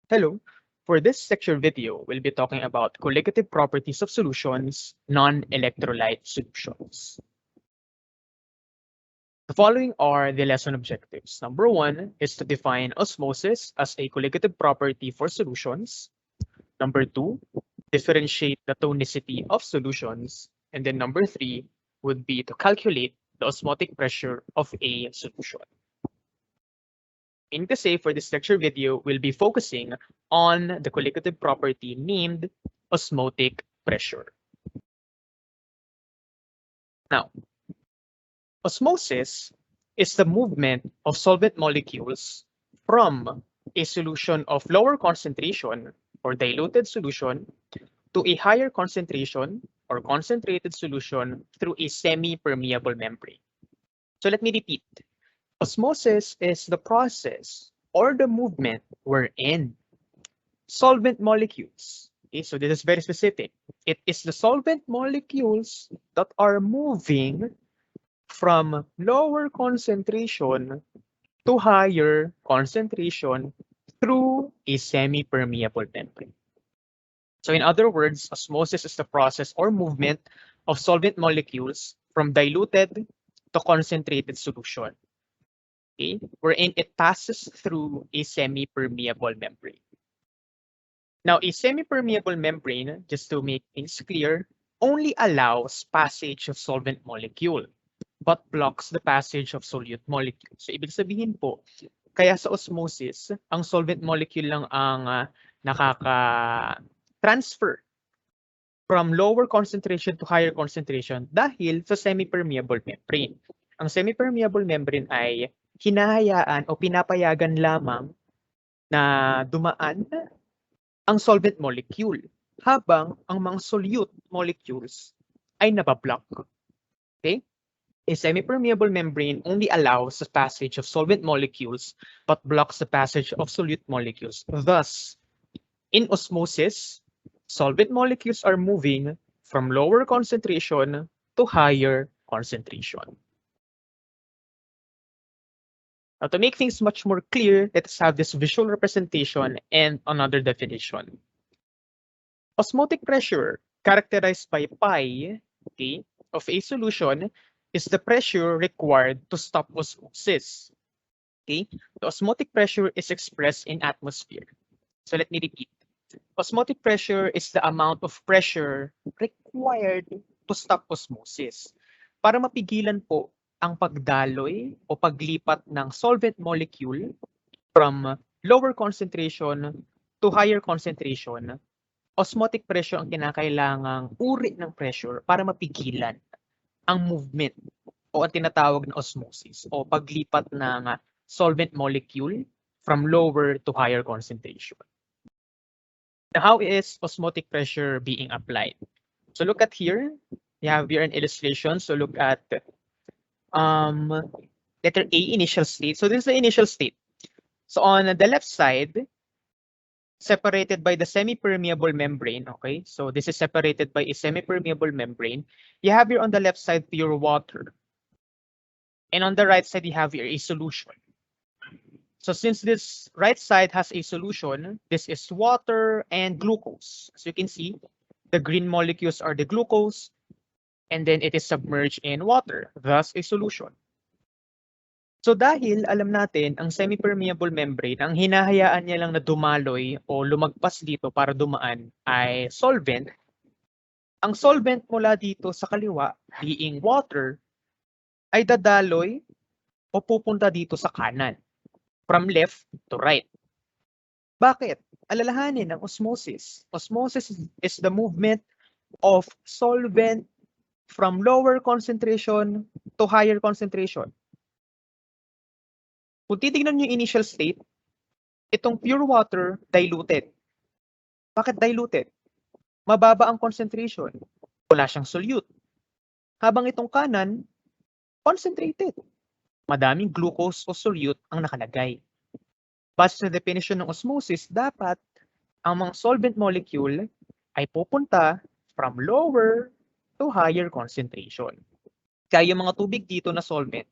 Hello. For this lecture video, we'll be talking about colligative properties of solutions, non-electrolyte solutions. The following are the lesson objectives. Number one is to define osmosis as a colligative property for solutions. Number two, differentiate the tonicity of solutions. And then number three would be to calculate the osmotic pressure of a solution. In to say for this lecture video, we'll be focusing on the colligative property named osmotic pressure. Now, osmosis is the movement of solvent molecules from a solution of lower concentration or diluted solution to a higher concentration or concentrated solution through a semi-permeable membrane. So let me repeat. Osmosis is the process or the movement wherein solvent molecules, okay, so this is very specific. It is the solvent molecules that are moving from lower concentration to higher concentration through a semi-permeable membrane. So in other words, osmosis is the process or movement of solvent molecules from diluted to concentrated solution. Okay, wherein it passes through a semi-permeable membrane. Now, a semi-permeable membrane, just to make things clear, only allows passage of solvent molecule, but blocks the passage of solute molecule. So, ibig sabihin po, kaya sa osmosis, ang solvent molecule lang ang nakaka-transfer from lower concentration to higher concentration dahil sa semi-permeable membrane. Ang semi-permeable membrane ay hinahayaan o pinapayagan lamang na dumaan ang solvent molecule habang ang mga solute molecules ay nabablock. Okay? A semi-permeable membrane only allows the passage of solvent molecules but blocks the passage of solute molecules. Thus, in osmosis, solvent molecules are moving from lower concentration to higher concentration. Now, to make things much more clear, let's have this visual representation and another definition. Osmotic pressure, characterized by pi, okay, of a solution, is the pressure required to stop osmosis. Okay, the osmotic pressure is expressed in atmosphere. So let me repeat. Osmotic pressure is the amount of pressure required to stop osmosis. Para mapigilan po ang pagdaloy o paglipat ng solvent molecule from lower concentration to higher concentration, osmotic pressure ang kinakailangang uri ng pressure para mapigilan ang movement o ang tinatawag na osmosis o paglipat ng solvent molecule from lower to higher concentration. Now, how is osmotic pressure being applied? So look at here. You have here an illustration. So look at letter A, initial state. So this is the initial state. So on the left side, separated by the semi-permeable membrane, okay? So this is separated by a semi-permeable membrane. You have here on the left side pure water. And on the right side, you have here a solution. So since this right side has a solution, this is water and glucose. As you can see, the green molecules are the glucose, and then it is submerged in water, thus a solution. So dahil alam natin, ang semi-permeable membrane, ang hinahayaan niya lang na dumaloy o lumagpas dito para dumaan ay solvent. Ang solvent mula dito sa kaliwa, being water, ay dadaloy o pupunta dito sa kanan, from left to right. Bakit? Alalahanin ang osmosis. Osmosis is the movement of solvent from lower concentration to higher concentration. Kung titignan nyo yung initial state, itong pure water, diluted. Bakit diluted? Mababa ang concentration. Wala siyang solute. Habang itong kanan, concentrated. Madaming glucose o solute ang nakalagay. Base sa definition ng osmosis, dapat ang mga solvent molecule ay pupunta from lower to higher concentration. Kaya yung mga tubig dito na solvent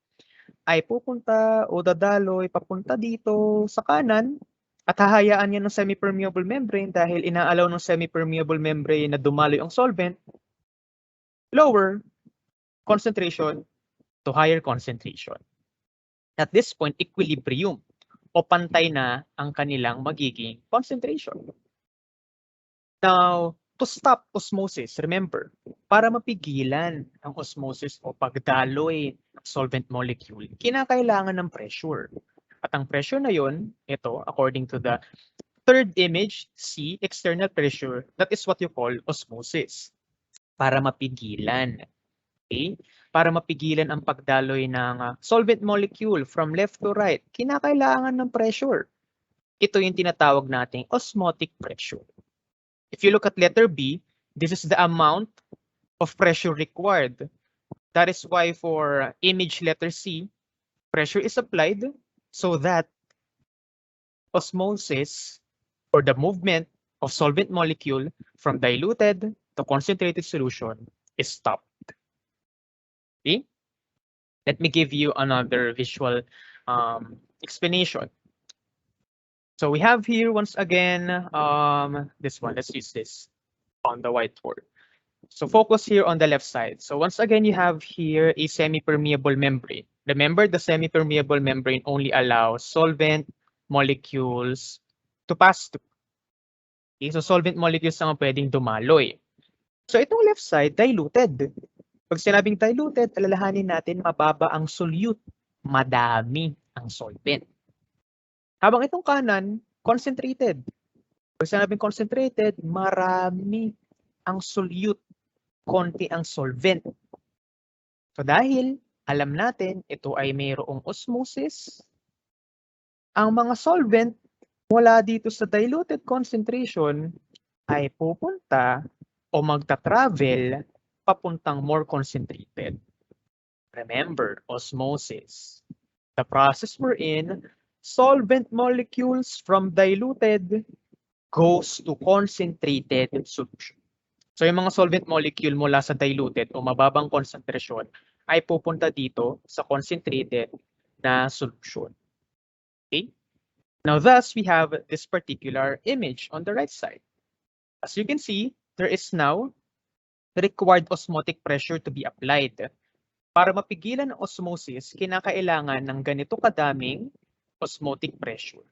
ay pupunta o dadaloy papunta dito sa kanan At hahayaan yan ng semi-permeable membrane dahil inaalaw ng semi-permeable membrane na dumaloy ang solvent, lower concentration to higher concentration. At this point, equilibrium o pantay na ang kanilang magiging concentration. Now, to stop osmosis, remember, para mapigilan ang osmosis o pagdaloy ng solvent molecule, kinakailangan ng pressure. At ang pressure na yon, ito, according to the third image, C, external pressure, that is what you call osmosis. Para mapigilan. Okay? Para mapigilan ang pagdaloy ng solvent molecule from left to right, kinakailangan ng pressure. Ito yung tinatawag nating osmotic pressure. If you look at letter B, this is the amount of pressure required. That is why for image letter C, pressure is applied so that osmosis or the movement of solvent molecule from diluted to concentrated solution is stopped. Okay? Let me give you another visual explanation. So we have here once again this one. Let's use this on the whiteboard. So focus here on the left side. So once again, you have here a semi-permeable membrane. Remember, the semi-permeable membrane only allows solvent molecules to pass through. Okay, so solvent molecules ang pwedeng dumaloy. So itong left side, diluted. Pag sinabing diluted, alalahanin natin mababa ang solute. Madami ang solvent. Habang itong kanan, concentrated. Pag sinabing concentrated, marami ang solute. Konti ang solvent. So dahil alam natin ito ay mayroong osmosis, ang mga solvent mula dito sa diluted concentration ay pupunta o magta-travel papuntang more concentrated. Remember, osmosis. The process we're in, solvent molecules from diluted goes to concentrated solution. So yung mga solvent molecule mula sa diluted o mababang konsentrasyon ay pupunta dito sa concentrated na solution. Okay? Now thus, we have this particular image on the right side. As you can see, there is now the required osmotic pressure to be applied. Para mapigilan ang osmosis, kinakailangan ng ganito kadaming osmotic pressure.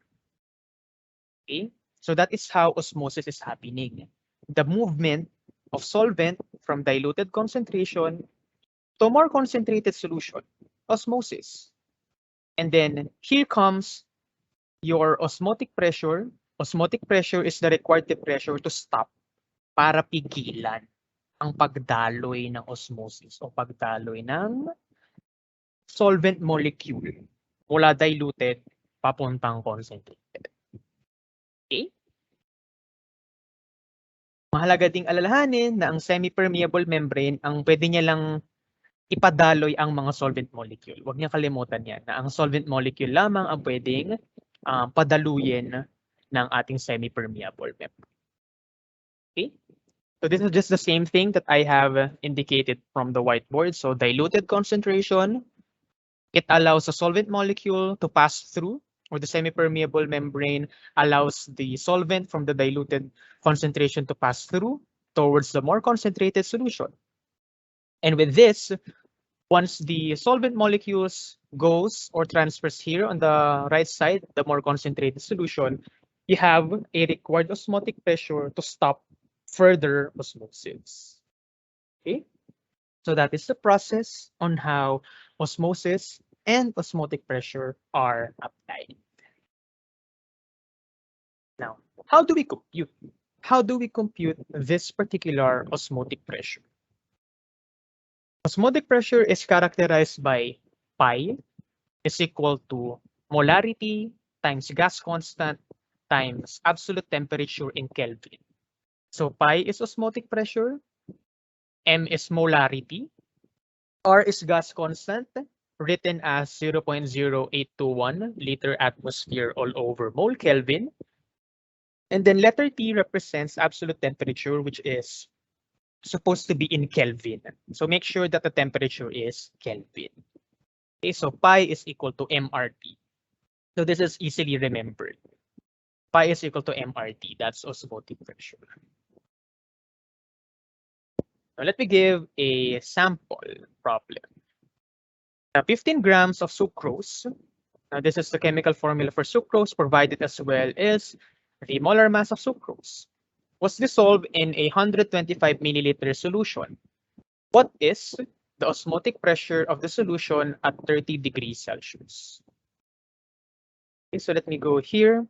Okay? So that is how osmosis is happening. The movement of solvent from diluted concentration to more concentrated solution, osmosis. And then here comes your osmotic pressure. Osmotic pressure is the required pressure to stop para pigilan ang pagdaloy ng osmosis o pagdaloy ng solvent molecule mula diluted papuntang concentrated. Okay? Mahalaga ding alalahanin na ang semi-permeable membrane, ang pwede niya lang ipadaloy ang mga solvent molecule. Huwag niya kalimutan yan, na ang solvent molecule lamang ang pwedeng padaluyin ng ating semi-permeable membrane. Okay? So this is just the same thing that I have indicated from the whiteboard. So diluted concentration, it allows a solvent molecule to pass through, or the semi-permeable membrane allows the solvent from the diluted concentration to pass through towards the more concentrated solution. And with this, once the solvent molecules goes or transfers here on the right side, the more concentrated solution, you have a required osmotic pressure to stop further osmosis. Okay, so that is the process on how osmosis and osmotic pressure are applied. Now, how do we compute? How do we compute this particular osmotic pressure? Osmotic pressure is characterized by pi is equal to molarity times gas constant times absolute temperature in Kelvin. So pi is osmotic pressure, m is molarity, r is gas constant, written as 0.0821 liter atmosphere all over mole Kelvin. And then letter T represents absolute temperature, which is supposed to be in Kelvin. So make sure that the temperature is Kelvin. Okay, so pi is equal to mRT. So this is easily remembered. Pi is equal to mRT. That's osmotic pressure. Now let me give a sample problem. Now 15 grams of sucrose. Now this is the chemical formula for sucrose provided as well is the molar mass of sucrose was dissolved in a 125 milliliter solution. What is the osmotic pressure of the solution at 30 degrees Celsius? Okay, so let me go here.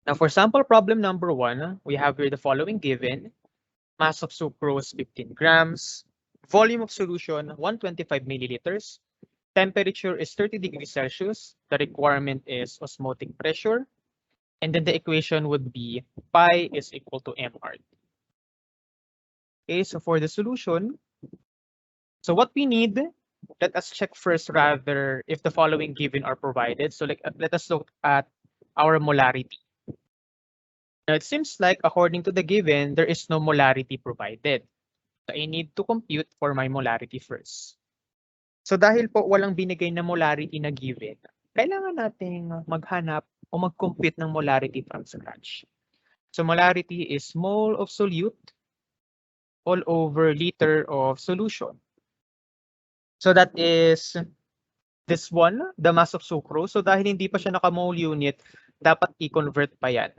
Now for sample problem number 1, we have here the following given. Mass of sucrose 15 grams, volume of solution 125 milliliters, temperature is 30 degrees Celsius, the requirement is osmotic pressure, and then the equation would be pi is equal to mR. Okay, so for the solution, so what we need, let us check first rather if the following given are provided. So let us look at our molarity. Now it seems like according to the given, there is no molarity provided. So I need to compute for my molarity first. So dahil po walang binigay na molarity na given, kailangan nating maghanap o mag-compute ng molarity from scratch. So molarity is mole of solute all over liter of solution. So that is this one, the mass of sucrose. So dahil hindi pa siya naka-mole unit, dapat i-convert pa yan.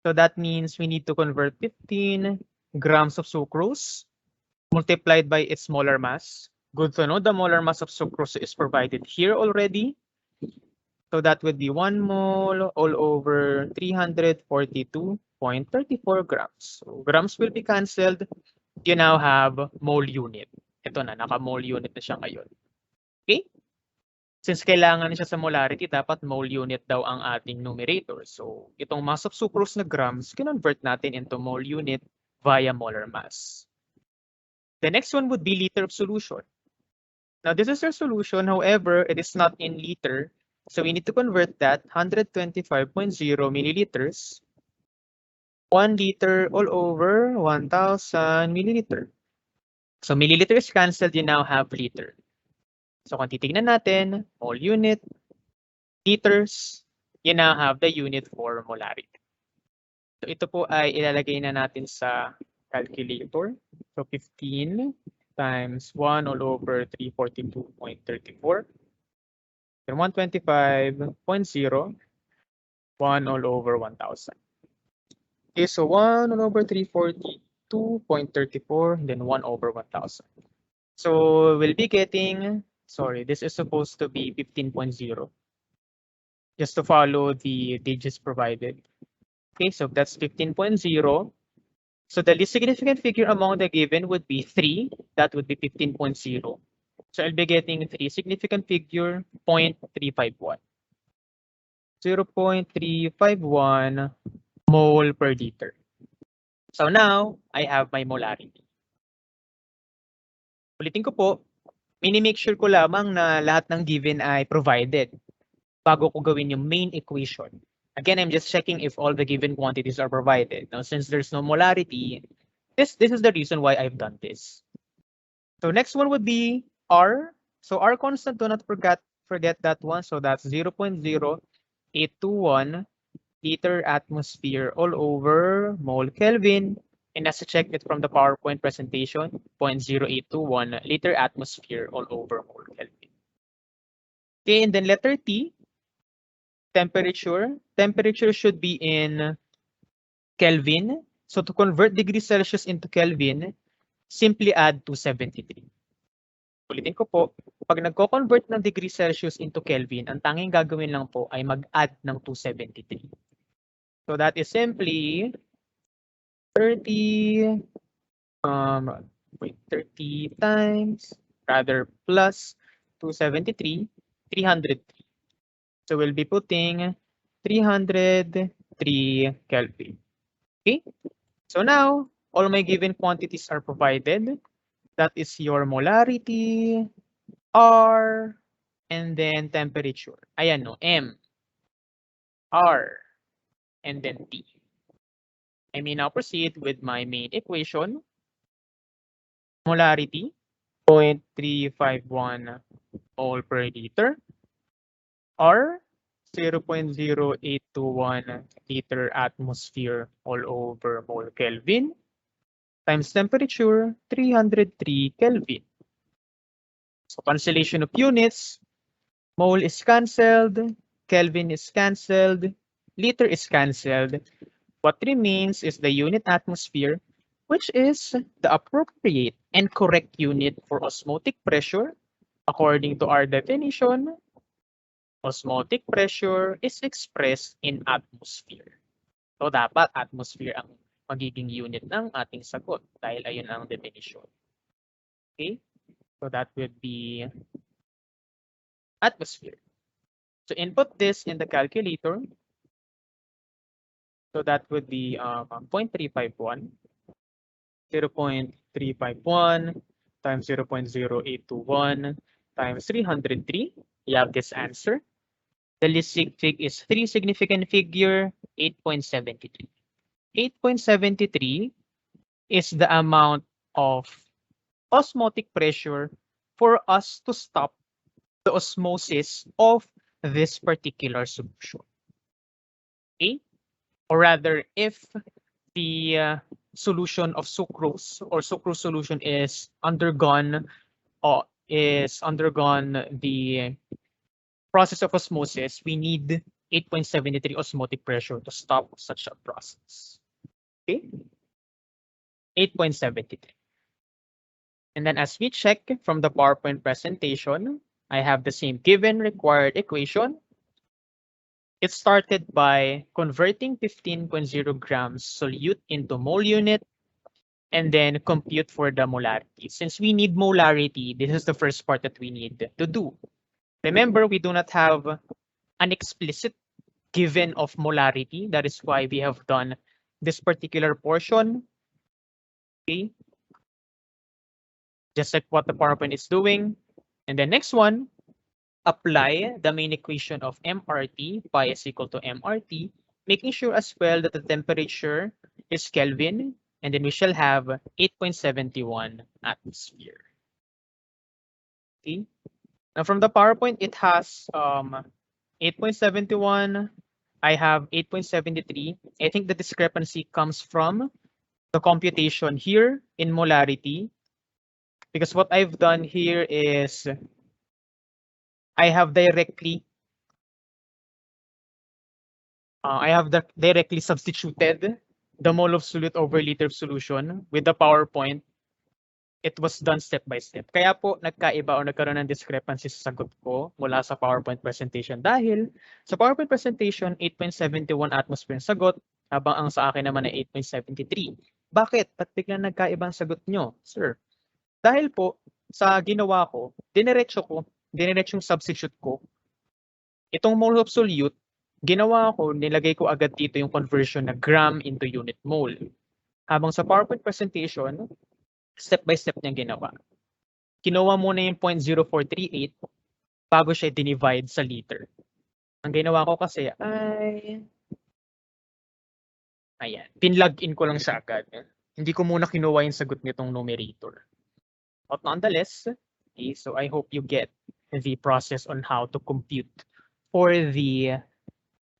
So that means we need to convert 15 grams of sucrose multiplied by its molar mass. Good to know the molar mass of sucrose is provided here already. So that would be 1 mole all over 342.34 grams. So grams will be cancelled. You now have mole unit. Ito na, naka-mole unit na siya ngayon. Okay? Since kailangan siya sa molarity, dapat mole unit daw ang ating numerator. So itong mass of sucrose na grams, kinonvert natin into mole unit via molar mass. The next one would be liter of solution. Now this is our solution, however, it is not in liter. So we need to convert that 125.0 milliliters, 1 liter all over 1,000 milliliter. So milliliters cancelled, you now have liter. So kung titignan natin, mole unit, liters, you now have the unit for molarity. So ito po ay ilalagay na natin sa calculator. So 15 times 1 all over 342.34. Then 125.0, 1 all over 1,000. Okay, so 1 all over 342.34, then 1 over 1,000. So we'll be getting, sorry, this is supposed to be 15.0. Just to follow the digits provided. Okay, so that's 15.0. So the least significant figure among the given would be 3. That would be 15.0. So I'll be getting 3 significant figure, 0.351. 0.351 mole per liter. So now, I have my molarity. Ulitin ko po, mini-make sure ko lamang na lahat ng given ay provided bago ko gawin yung main equation. Again, I'm just checking if all the given quantities are provided. Now, since there's no molarity, this is the reason why I've done this. So next one would be R. So R constant, do not forget that one. So that's 0.0821 liter atmosphere all over mole Kelvin. And as to check it from the PowerPoint presentation, 0.0821 liter atmosphere all over mole Kelvin. Okay, and then letter T, temperature. Temperature should be in Kelvin. So to convert degrees Celsius into Kelvin, simply add 273. Ulitin ko po, pag nagko-convert ng degrees Celsius into Kelvin, ang tanging gagawin lang po ay mag-add ng 273. So that is simply 30 times, rather plus 273, 303. So we'll be putting 303 Kelvin. Okay, so now all my given quantities are provided. That is your molarity, R, and then temperature. Ayan no, M, R, and then T. I may now proceed with my main equation. Molarity, 0.351 mole per liter. R, 0.0821 liter atmosphere all over mole Kelvin times temperature 303 Kelvin. So cancellation of units, mole is cancelled, Kelvin is cancelled, liter is cancelled. What remains is the unit atmosphere, which is the appropriate and correct unit for osmotic pressure. According to our definition, osmotic pressure is expressed in atmosphere. So dapat atmosphere ang magiging unit ng ating sagot dahil ayun ang definition. Okay? So that would be atmosphere. So input this in the calculator. So that would be 0.351. 0.351 times 0.0821 times 303. You have this answer. The least sig is 3 significant figure, 8.73. 8.73 is the amount of osmotic pressure for us to stop the osmosis of this particular solution. Okay? Or rather, if the solution of sucrose or sucrose solution is undergone the process of osmosis, we need 8.73 osmotic pressure to stop such a process. Okay, 8.73. And then as we check from the PowerPoint presentation, I have the same given required equation. It started by converting 15.0 grams solute into mole unit and then compute for the molarity. Since we need molarity, this is the first part that we need to do. Remember, we do not have an explicit given of molarity. That is why we have done this particular portion. Okay. Just like what the PowerPoint is doing. And the next one, apply the main equation of MRT, pi is equal to MRT, making sure as well that the temperature is Kelvin, and then we shall have 8.71 atmosphere. Okay. Now from the PowerPoint, it has 8.71. I have 8.73. I think the discrepancy comes from the computation here in molarity, because what I've done here is I have directly substituted the mole of solute over liter of solution with the PowerPoint. It was done step by step. Kaya po nagkaiba o nagkaroon ng discrepancy sa sagot ko mula sa PowerPoint presentation dahil sa PowerPoint presentation 8.71 atmosphere ang sagot habang ang sa akin naman ay 8.73. Bakit? Ba't biglang nagkaiba ang sagot nyo, sir? Dahil po sa ginawa ko, diniretsong substitute ko itong mole of solute. Ginawa ko, nilagay ko agad dito yung conversion na gram into unit mole. Habang sa PowerPoint presentation, step by step niya ginawa. Kinuha muna yung 0.0438 bago siya dinivide sa liter. Ang ginawa ko kasi ay ayan, pinlog in ko lang siya agad. Hindi ko muna kinuha yung sagot nitong numerator. But nonetheless, okay, so I hope you get the process on how to compute for the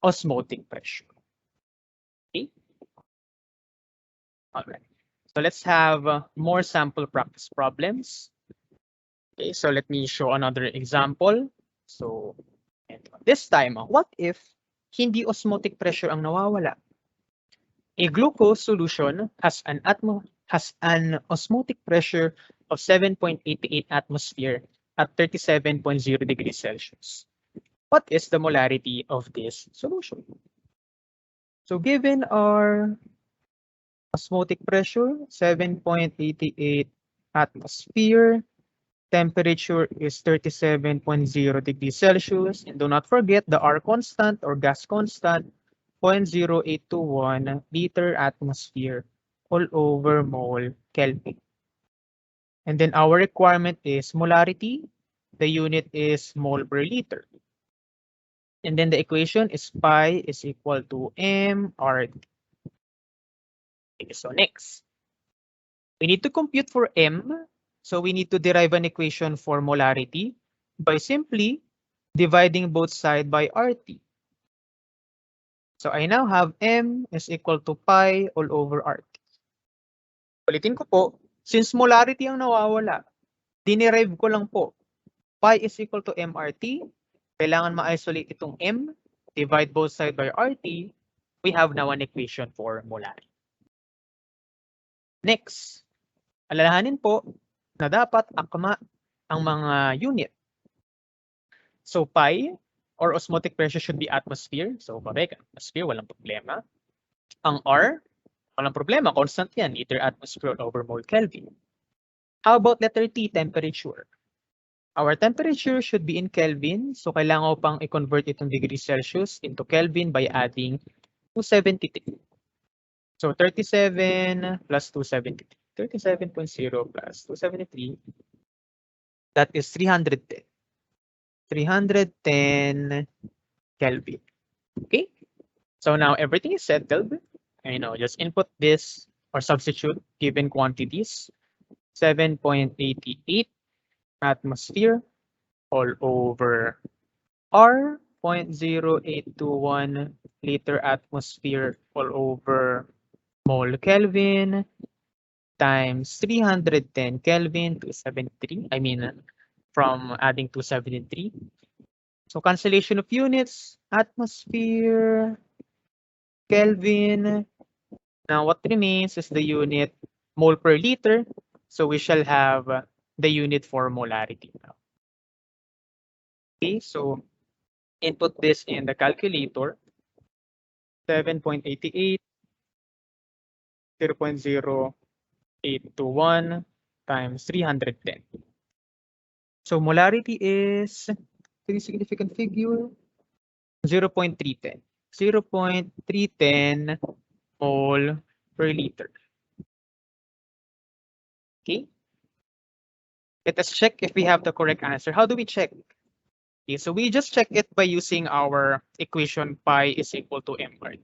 osmotic pressure. Okay. All right. So let's have more sample practice problems. Okay, so let me show another example. So this time, what if hindi osmotic pressure ang nawawala? A glucose solution has an osmotic pressure of 7.88 atmosphere at 37.0 degrees Celsius. What is the molarity of this solution? So given our osmotic pressure, 7.88 atmosphere, temperature is 37.0 degrees Celsius, and do not forget the R constant or gas constant, 0.0821 liter atmosphere all over mole Kelvin. And then our requirement is molarity. The unit is mole per liter. And then the equation is pi is equal to mRT. Okay, so next, we need to compute for M. So we need to derive an equation for molarity by simply dividing both sides by RT. So I now have M is equal to pi all over RT. Ulitin ko po, since molarity ang nawawala, dinerive ko lang po. Pi is equal to MRT. Kailangan ma-isolate itong M, divide both sides by RT. We have now an equation for molarity. Next, alalahanin po na dapat akma ang mga unit. So pi or osmotic pressure should be atmosphere. So correct, atmosphere, walang problema. Ang R, walang problema, constant yan, liter atmosphere over mole Kelvin. How about letter T, temperature? Our temperature should be in Kelvin, so kailangan ko pang i-convert itong degrees Celsius into Kelvin by adding 273. So 37 plus 273. 37.0 plus 273. That is 310. 310 Kelvin. Okay? So now everything is settled. Just input this or substitute given quantities. 7.88 atmosphere all over R, 0.0821 liter atmosphere all over mole Kelvin times 310 Kelvin to 73. I mean, from adding 273. So cancellation of units, atmosphere, Kelvin. Now what remains is the unit mole per liter. So we shall have the unit for molarity now. Okay, so input this in the calculator. 7.88, 0.0821 times 310. So molarity is pretty significant figure, 0.310. 0.310 mole per liter. Okay. Let us check if we have the correct answer. How do we check? Okay, so we just check it by using our equation pi is equal to mR.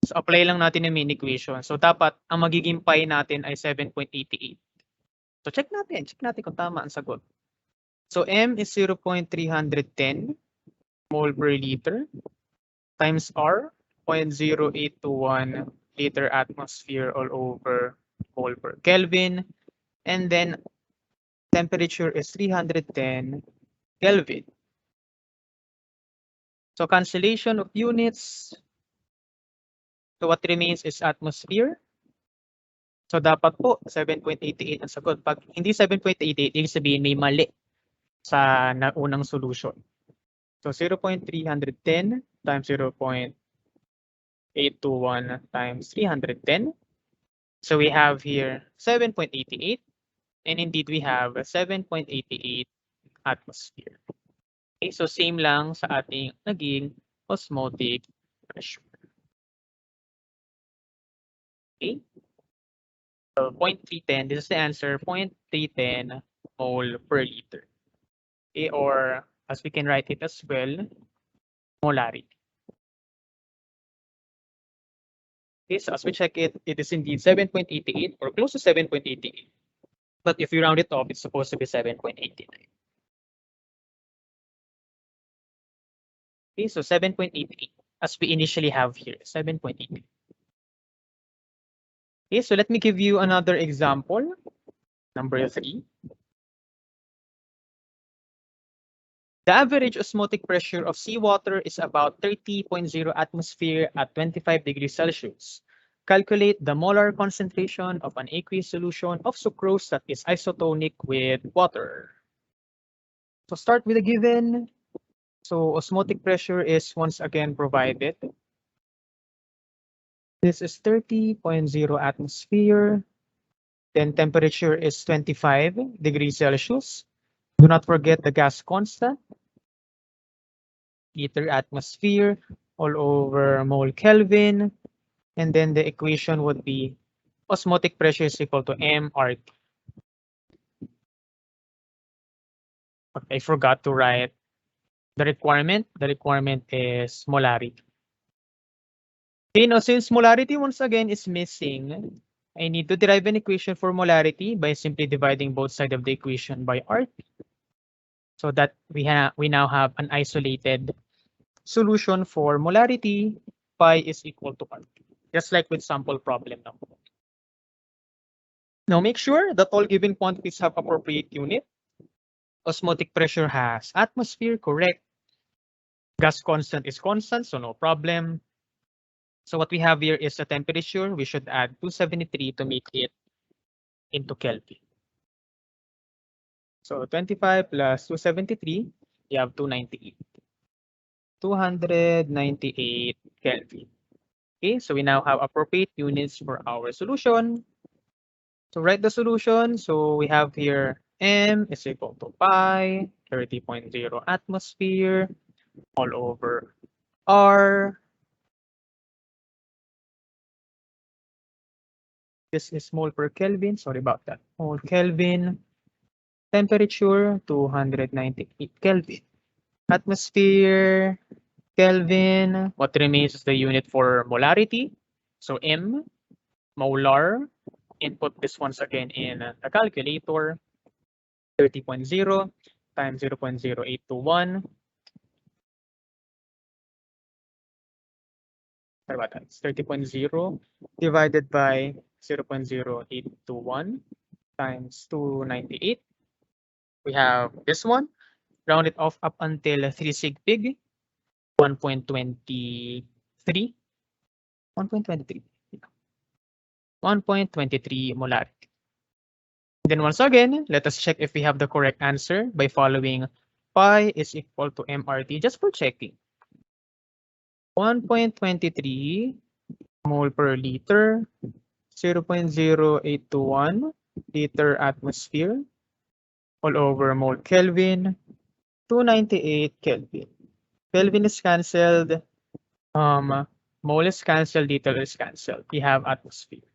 So apply lang natin yung main equation. So dapat ang magiging pi natin ay 7.88. So check natin kung tama ang sagot. So M is 0.310 mole per liter times R, 0.0821 liter atmosphere all over mole per Kelvin. And then temperature is 310 Kelvin. So cancellation of units. So what remains is atmosphere. So dapat po 7.88 ang sagot. Pag hindi 7.88, ibig sabihin may mali sa unang solution. So 0.310 times 0.821 times 310. So we have here 7.88. And indeed we have 7.88 atmosphere. Okay, so same lang sa ating naging osmotic pressure. Okay. So 0.310, this is the answer, 0.310 mole per liter. Okay, or as we can write it as well, molarity. Okay, so as we check it, it is indeed 7.88 or close to 7.88. But if you round it off, it's supposed to be 7.89. Okay, so 7.88 as we initially have here, 7.88. Okay, so let me give you another example, number 3. The average osmotic pressure of seawater is about 30.0 atmosphere at 25 degrees Celsius. Calculate the molar concentration of an aqueous solution of sucrose that is isotonic with water. So start with a given. So osmotic pressure is once again provided. This is 30.0 atmosphere. Then temperature is 25 degrees Celsius. Do not forget the gas constant. Liter atmosphere all over mole Kelvin. And then the equation would be osmotic pressure is equal to mRT. Okay, I forgot to write the requirement. The requirement is molarity. Okay, now since molarity once again is missing, I need to derive an equation for molarity by simply dividing both sides of the equation by RT. So that we now have an isolated solution for molarity, pi is equal to R, just like with sample problem number. Now make sure that all given quantities have appropriate unit. Osmotic pressure has atmosphere, correct. Gas constant is constant, so no problem. So what we have here is the temperature. We should add 273 to make it into Kelvin. So 25 plus 273, you have 298. 298 Kelvin. Okay, so we now have appropriate units for our solution. So write the solution. So we have here M is equal to pi, 30.0 atmosphere, all over R. This is mole per Kelvin. Sorry about that. Mole Kelvin. Temperature, 298 Kelvin. Atmosphere, Kelvin. What remains is the unit for molarity. So M, molar. Input this once again in the calculator. 30.0 times 0.0821. Sorry about that. It's 30.0 divided by 0.0821 times 298. We have this one. Round it off up until 3 sig pig. 1.23. 1.23. 1.23 molarity. Then once again, let us check if we have the correct answer by following pi is equal to MRT just for checking. 1.23 mole per liter, 0.0821 liter atmosphere, all over mole Kelvin, 298 Kelvin. Kelvin is cancelled. Mole is cancelled, liter is cancelled. We have atmosphere.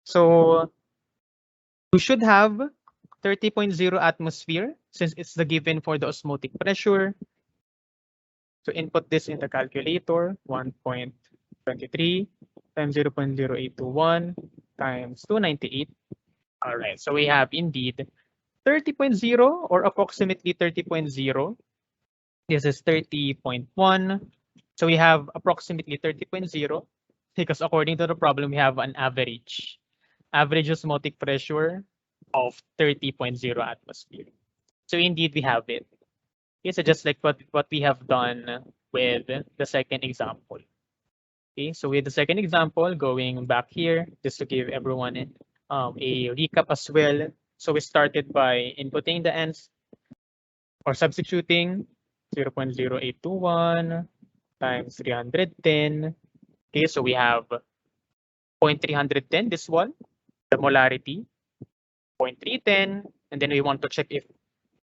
So we should have 30.0 atmosphere since it's the given for the osmotic pressure. So input this in the calculator, 1.23 times 0.0821 times 298. All right, so we have indeed 30.0 or approximately 30.0. This is 30.1. So we have approximately 30.0 because according to the problem, we have an average osmotic pressure of 30.0 atmosphere. So indeed, we have it. Okay, so just like what we have done with the second example. Okay, so with the second example, going back here, just to give everyone a recap as well. So we started by inputting the ends or substituting 0.0821 times 310. Okay, so we have 0.310, this one, the molarity, 0.310, and then we want to check if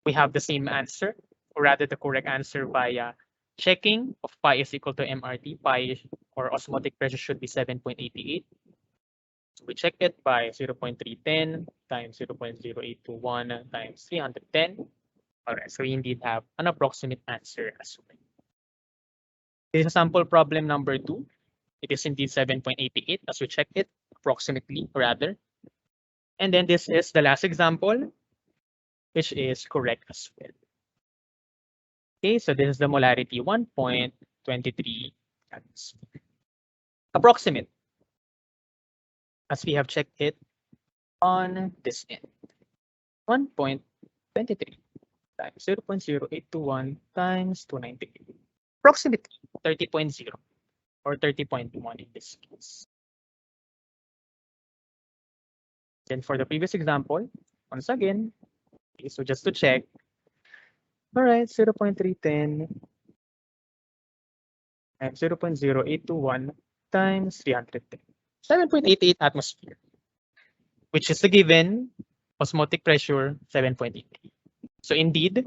we have the same answer, or rather the correct answer via checking of pi is equal to MRT. Pi or osmotic pressure should be 7.88. So we check it by 0.310 times 0.0821 times 310. All right, so we indeed have an approximate answer as well. This is sample problem number 2. It is indeed 7.88 as we check it, approximately rather. And then this is the last example, which is correct as well. Okay, so this is the molarity 1.23 atmosphere. Approximate, as we have checked it on this end. 1.23 times 0.0821 times 298. Approximately 30.0 or 30.1 in this case. Then for the previous example, once again, okay, so just to check, all right, 0.310 and 0.0821 times 310. 7.88 atmosphere, which is the given osmotic pressure 7.88. So indeed,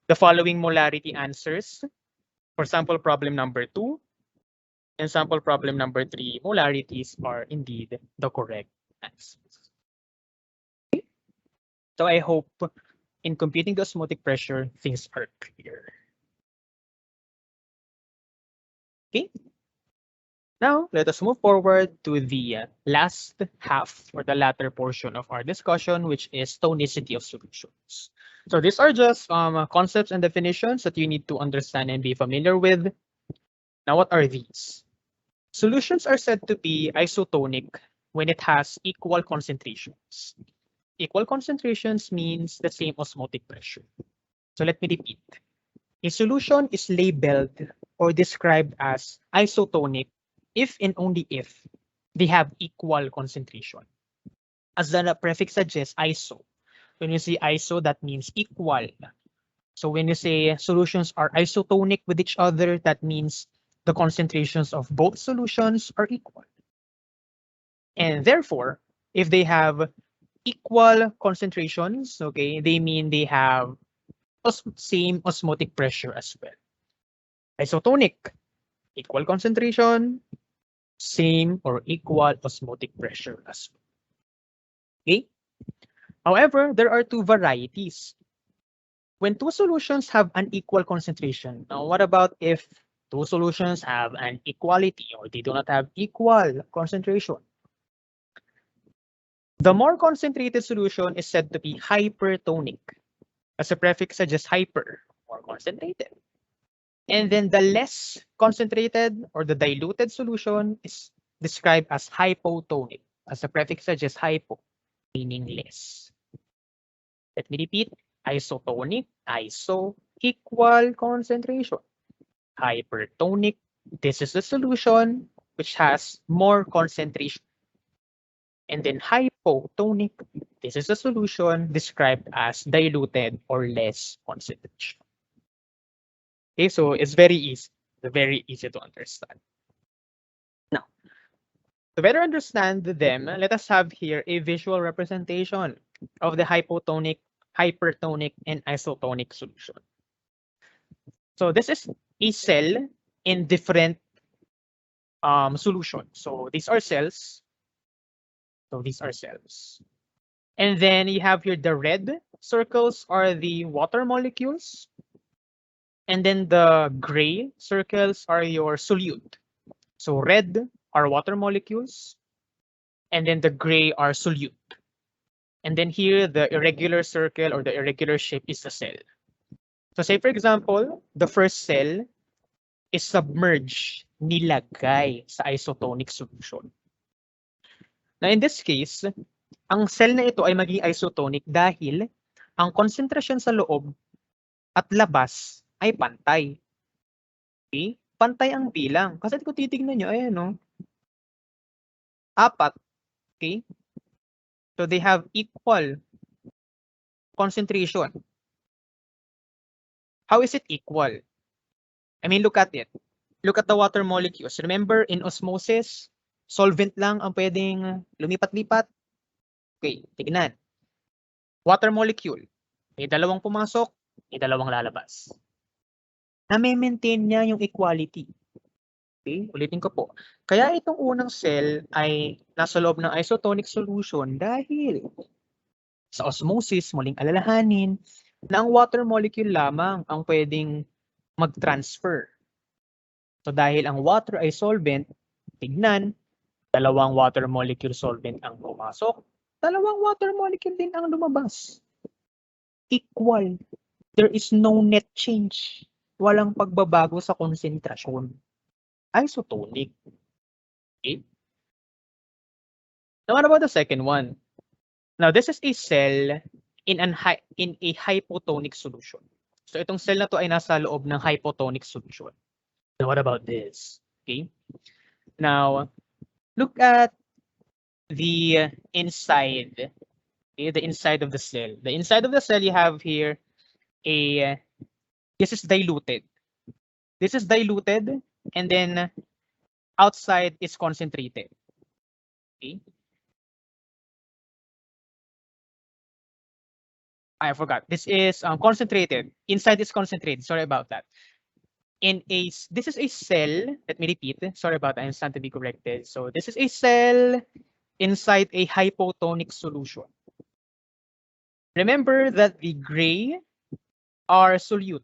the following molarity answers for sample problem number 2 and sample problem number 3 molarities are indeed the correct answers. Okay. So I hope in computing the osmotic pressure, things are clear. Okay. Now, let us move forward to the last half or the latter portion of our discussion, which is tonicity of solutions. So these are just concepts and definitions that you need to understand and be familiar with. Now, what are these? Solutions are said to be isotonic when it has equal concentrations. Equal concentrations means the same osmotic pressure. So let me repeat. A solution is labeled or described as isotonic if and only if they have equal concentration. As the prefix suggests, iso. When you say iso, that means equal. So when you say solutions are isotonic with each other, that means the concentrations of both solutions are equal. And therefore, if they have equal concentrations, okay, they mean they have same osmotic pressure as well. Isotonic, equal concentration, same or equal osmotic pressure as well. Okay? However, there are two varieties. When two solutions have an equal concentration, now what about if two solutions have an equality or they do not have equal concentration? The more concentrated solution is said to be hypertonic, as the prefix suggests hyper, more concentrated. And then the less concentrated or the diluted solution is described as hypotonic, as the prefix suggests hypo, meaning less. Let me repeat, isotonic, iso, equal concentration. Hypertonic, this is the solution which has more concentration. And then hypotonic, this is the solution described as diluted or less concentration. Okay, so it's very easy to understand. Now, to better understand them, let us have here a visual representation of the hypotonic, hypertonic, and isotonic solution. So this is a cell in different solutions. So these are cells. And then you have here the red circles are the water molecules. And then the gray circles are your solute. So red are water molecules. And then the gray are solute. And then here, the irregular circle or the irregular shape is the cell. So say, for example, the first cell is submerged, nilagay sa isotonic solution. Now, in this case, ang cell na ito ay maging isotonic dahil ang konsentrasyon sa loob at labas ay pantay. Okay? Pantay ang bilang. Kasi kung titignan nyo, ayan no? 4. Okay? So they have equal concentration. How is it equal? I mean, look at it. Look at the water molecules. Remember, in osmosis, solvent lang ang pwedeng lumipat-lipat. Okay, tignan. Water molecule. May dalawang pumasok, may dalawang lalabas. Na-maintain niya yung equality. Okay, ulitin ko po. Kaya itong unang cell ay nasa loob ng isotonic solution dahil sa osmosis, muling alalahanin na ang water molecule lamang ang pwedeng mag-transfer. So dahil ang water ay solvent, tignan, dalawang water molecule solvent ang pumasok, dalawang water molecule din ang lumabas. Equal. There is no net change. Walang pagbabago sa konsentrasyon. Isotonic. Okay? Now what about the second one? Now this is a cell in a hypotonic solution. So itong cell na to ay nasa loob ng hypotonic solution. So what about this? Okay. Now, look at the inside. Okay, the inside of the cell. The inside of the cell you have here this is diluted. This is diluted and then outside is concentrated. Okay. I forgot. This is concentrated. Inside is concentrated. Sorry about that. This is a cell. Let me repeat. Sorry about that. I stand to be corrected. So this is a cell inside a hypotonic solution. Remember that the gray are solute.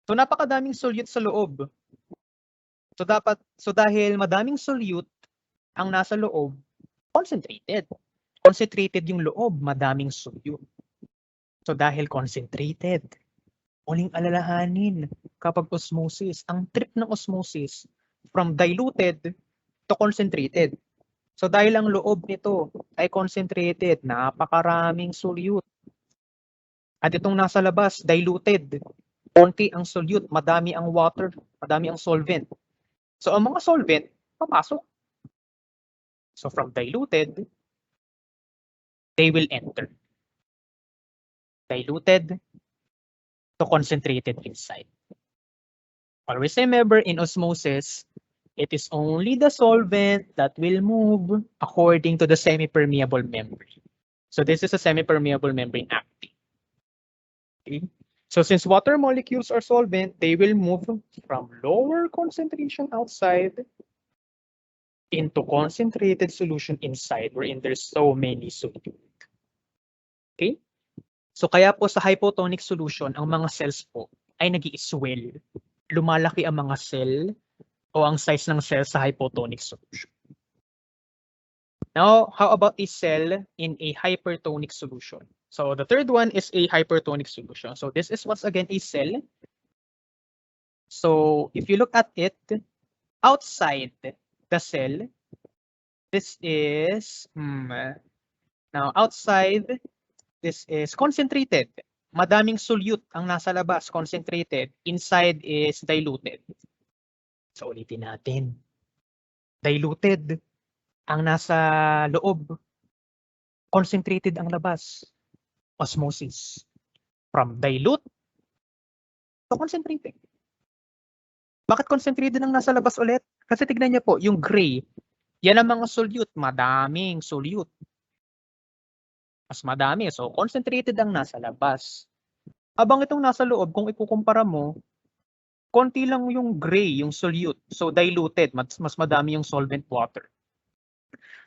So napakadaming solute sa loob. So dahil madaming solute ang nasa loob, concentrated. Concentrated yung loob, madaming solute. So dahil concentrated, uling alalahanin kapag osmosis, ang trip ng osmosis from diluted to concentrated. So dahil ang loob nito ay concentrated, napakaraming solute. At itong nasa labas, diluted. Konti ang solute, madami ang water, madami ang solvent. So ang mga solvent, papasok. So from diluted, they will enter. Diluted to concentrated inside. Always remember, in osmosis, it is only the solvent that will move according to the semi-permeable membrane. So this is a semi-permeable membrane acting. Okay. So since water molecules are solvent, they will move from lower concentration outside into concentrated solution inside, wherein there's so many solute. Okay? So kaya po sa hypotonic solution, ang mga cells po ay nag-i-swell. Lumalaki ang mga cell o ang size ng cell sa hypotonic solution. Now, how about a cell in a hypertonic solution? So the third one is a hypertonic solution. So this is once again a cell. So if you look at it, outside the cell, this is, now outside, this is concentrated. Madaming solute ang nasa labas, concentrated. Inside is diluted. So ulitin natin. Diluted ang nasa loob. Concentrated ang labas. Osmosis. From dilute to concentrated. Bakit concentrated ang nasa labas ulit? Kasi tignan niyo po, yung gray, yan ang mga solute. Madaming solute. Mas madami. So concentrated ang nasa labas. Habang itong nasa loob, kung ikukumpara mo, konti lang yung gray, yung solute. So diluted, mas madami yung solvent water.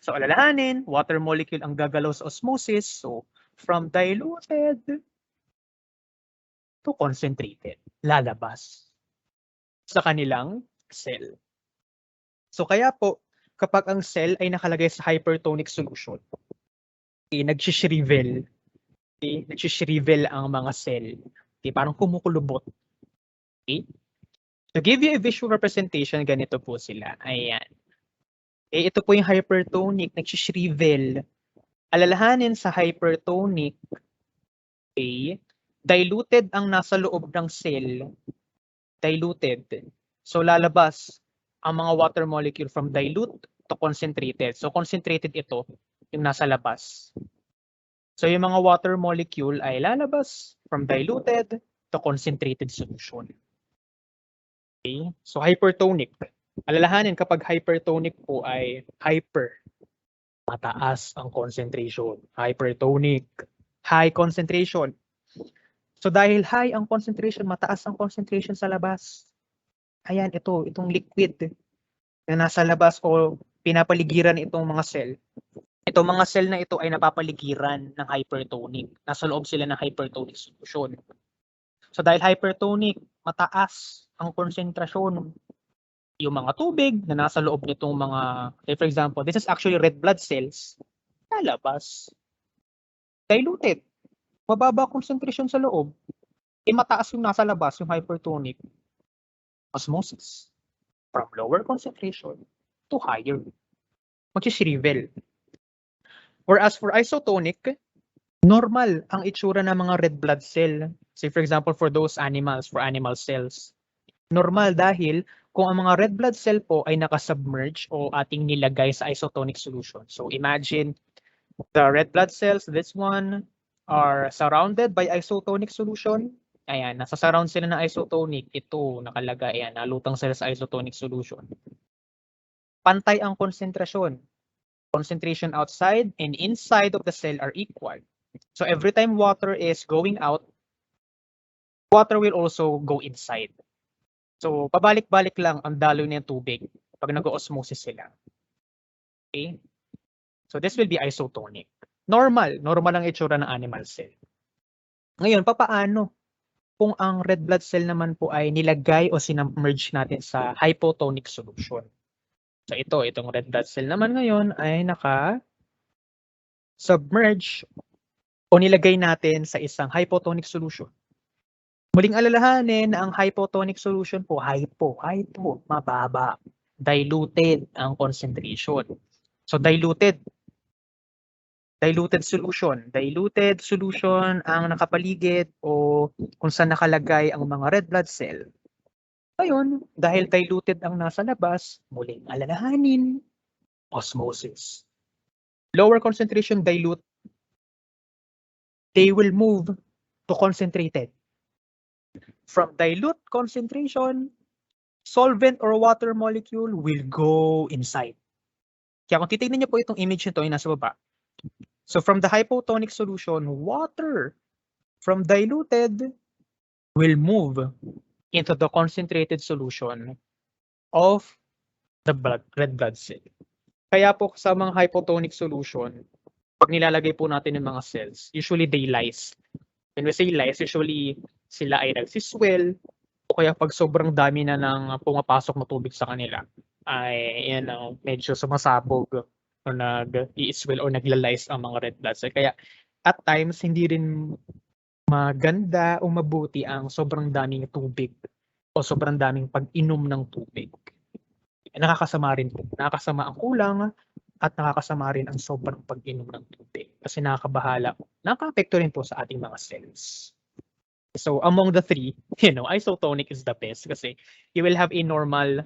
So alalahanin, water molecule ang gagalaw sa osmosis. So from diluted to concentrated, lalabas sa kanilang cell. So kaya po, kapag ang cell ay nakalagay sa hypertonic solution, nag-shrivel. Nag-shrivel ang mga cell. Parang kumukulubot. Okay? To give you a visual representation, ganito po sila. Ayan. Ito po yung hypertonic, nag-shrivel. Alalahanin sa hypertonic, diluted ang nasa loob ng cell. Diluted. So lalabas ang mga water molecule from dilute to concentrated. So concentrated ito, yung nasa labas. So yung mga water molecule ay lalabas from diluted to concentrated solution. Okay? So hypertonic. Alalahanin kapag hypertonic po ay hyper. Mataas ang concentration. Hypertonic. High concentration. So dahil high ang concentration, mataas ang concentration sa labas. Ayan, itong liquid na nasa labas o pinapaligiran itong mga cell. Itong mga cell na ito ay napapaligiran ng hypertonic. Nasa loob sila ng hypertonic solution. So dahil hypertonic, mataas ang konsentrasyon. Yung mga tubig na nasa loob nitong mga, for example, this is actually red blood cells, lalabas. Diluted. Mababa concentration sa loob. Mataas yung nasa labas, yung hypertonic. Osmosis. From lower concentration to higher. Mag-shrivel. Whereas for isotonic, normal ang itsura ng mga red blood cell. Say for example, for those animals, for animal cells. Normal dahil kung ang mga red blood cell po ay nakasubmerge o ating nilagay sa isotonic solution. So imagine the red blood cells, this one, are surrounded by isotonic solution. Ayan, nasa surround sila ng isotonic. Ito, nakalagay. Ayan, nalutang sila sa isotonic solution. Pantay ang konsentrasyon. Concentration outside and inside of the cell are equal. So every time water is going out, water will also go inside. So pabalik-balik lang ang daloy ng tubig pag nag-osmosis sila. Okay? So this will be isotonic. Normal ang itsura ng animal cell. Ngayon, papaano kung ang red blood cell naman po ay nilagay o sinubmerge natin sa hypotonic solution? So itong red blood cell naman ngayon ay naka-submerge o nilagay natin sa isang hypotonic solution. Muling alalahanin na ang hypotonic solution po, mababa. Diluted ang concentration. So diluted solution ang nakapaligid o kung saan nakalagay ang mga red blood cell. Ngayon, dahil diluted ang nasa labas, muling alalahanin, osmosis. Lower concentration dilute, they will move to concentrated. From dilute concentration, solvent or water molecule will go inside. Kaya kung titignan niyo po itong image nito ay nasa baba. So from the hypotonic solution, water from diluted will move into the concentrated solution of the red blood cell. Kaya po sa mga hypotonic solution, pag nilalagay po natin yung mga cells, usually they lyse. When we say lyse, usually sila ay nagsiswell o kaya pag sobrang dami na ng pumapasok na tubig sa kanila, ay medyo sumasabog o nag-i-swell or nagla-lyse ang mga red blood cell. Kaya at times, hindi rin maganda o mabuti ang sobrang daming tubig o sobrang daming pag-inom ng tubig. Nakakasama rin po. Nakakasama ang kulang at nakakasama rin ang sobrang pag-inom ng tubig kasi nakakabahala. Nakaka-apekto rin po sa ating mga cells. So among the three, isotonic is the best kasi you will have a normal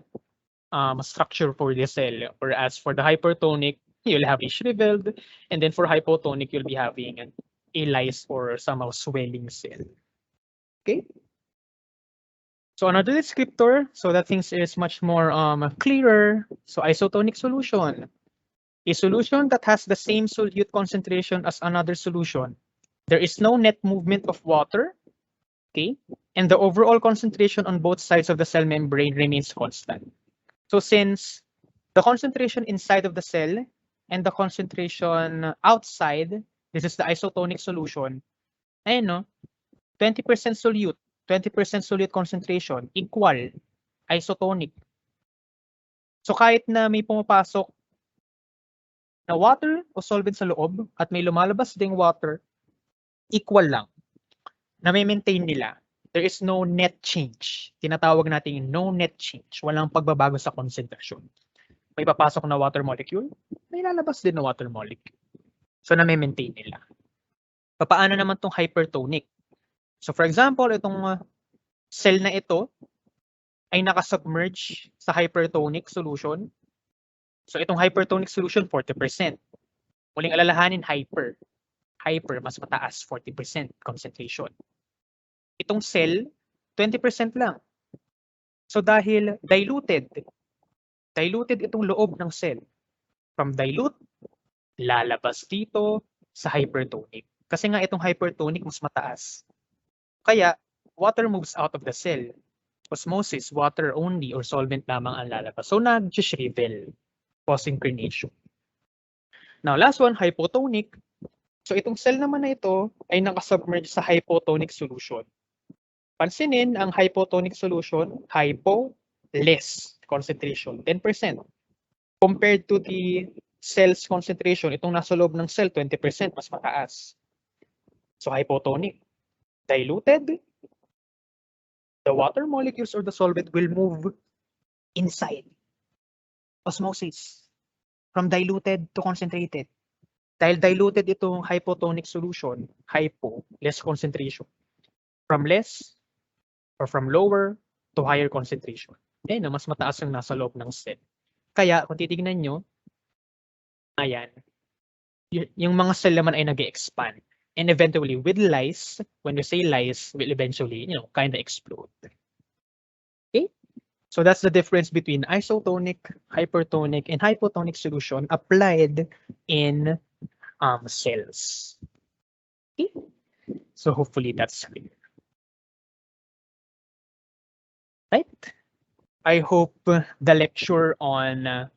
structure for the cell. Whereas for the hypertonic, you'll have a shriveled, and then for hypotonic, you'll be having a lyse or somehow swelling cell. Okay? So another descriptor, so that things is much more clearer. So isotonic solution. A solution that has the same solute concentration as another solution. There is no net movement of water, okay? And the overall concentration on both sides of the cell membrane remains constant. So since the concentration inside of the cell and the concentration outside, this is the isotonic solution, 20% solute, 20% solute concentration equal isotonic. So kahit na may pumapasok na water o solvent sa loob at may lumalabas ding water, equal lang. Na-maintain nila. There is no net change. Tinatawag natin no net change. Walang pagbabago sa konsentrasyon. May papasok na water molecule, may lalabas din na water molecule. So na-maintain nila. Paano naman itong hypertonic? So for example, itong cell na ito ay nakasubmerge sa hypertonic solution. So itong hypertonic solution, 40%. Muling alalahanin, hyper, mas mataas, 40% concentration. Itong cell, 20% lang. So dahil diluted itong loob ng cell. From dilute, lalabas dito sa hypertonic. Kasi nga itong hypertonic mas mataas. Kaya, water moves out of the cell. Osmosis, water only or solvent lamang ang lalabas. So nag-shrivel, causing crenation. Now, last one, hypotonic. So itong cell naman na ito ay nakasubmerge sa hypotonic solution. Pansinin, ang hypotonic solution, less concentration, 10%. Compared to the cell's concentration, itong nasa loob ng cell, 20%, mas mataas. So hypotonic, diluted, the water molecules or the solvent will move inside. Osmosis, from diluted to concentrated. Dahil diluted itong hypotonic solution, less concentration. From less or from lower to higher concentration. Mas mataas yung nasa loob ng cell. Kaya kung titignan nyo, ayan, yung mga cell naman ay nag-expand. And eventually, with lyse, when we say lyse, will eventually, kind of explode. Okay? So that's the difference between isotonic, hypertonic, and hypotonic solution applied in cells. Okay? So hopefully that's clear. Right? I hope the lecture on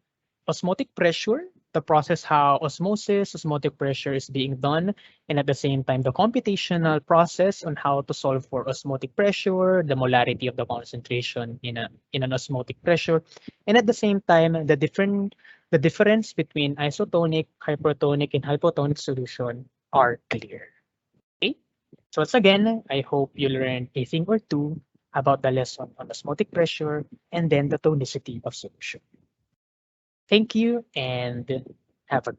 osmotic pressure, the process how osmotic pressure is being done, and at the same time, the computational process on how to solve for osmotic pressure, the molarity of the concentration in an osmotic pressure, and at the same time, the difference between isotonic, hypertonic, and hypotonic solution are clear. So once again, I hope you learned a thing or two about the lesson on osmotic pressure and then the tonicity of solution. Thank you and have a